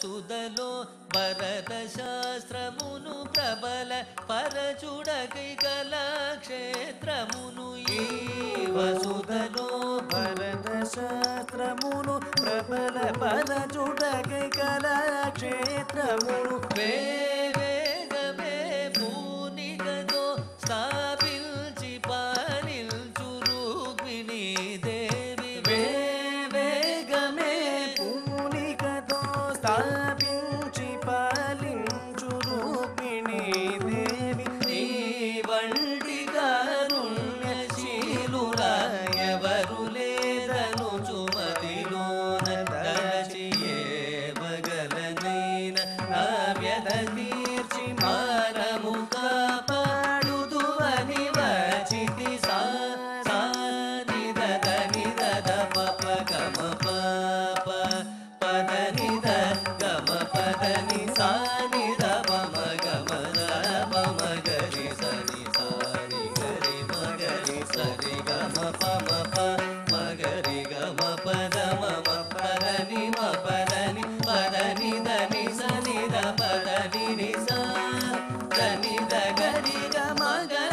వసుదలో భరత శాస్త్రమును ప్రబల పరచుడకై కళాక్షేత్రమును ఈ వసుదలో భరత శాస్త్రమును ప్రబల పరచుడకై కళాక్షేత్రమును వేగమే పూనికతో స్థాపించి పాలించు రుక్మిణీ దేవి వేగమే పూనికతో స్థాపించి పాలించు రుక్మిణీ దేవి నీ వంటి కారుణ్యశీలురా ఎవరు లేదను చుమతిలోన తలచి ఏ మగలనైన నావ్యత తీర్చి మానము కాపాడుదు అని వచితి సా నిద నిద పప గమ పాప పద నిద గమ పద ని సా నిద పమ గమ పమ గరి సని సాని గరి మగరి సరి గమ పమ ప మగరి గమ పద మమ పద ని మ పద ని దని సని ద పద ని సా దని ద గరి గమ గరి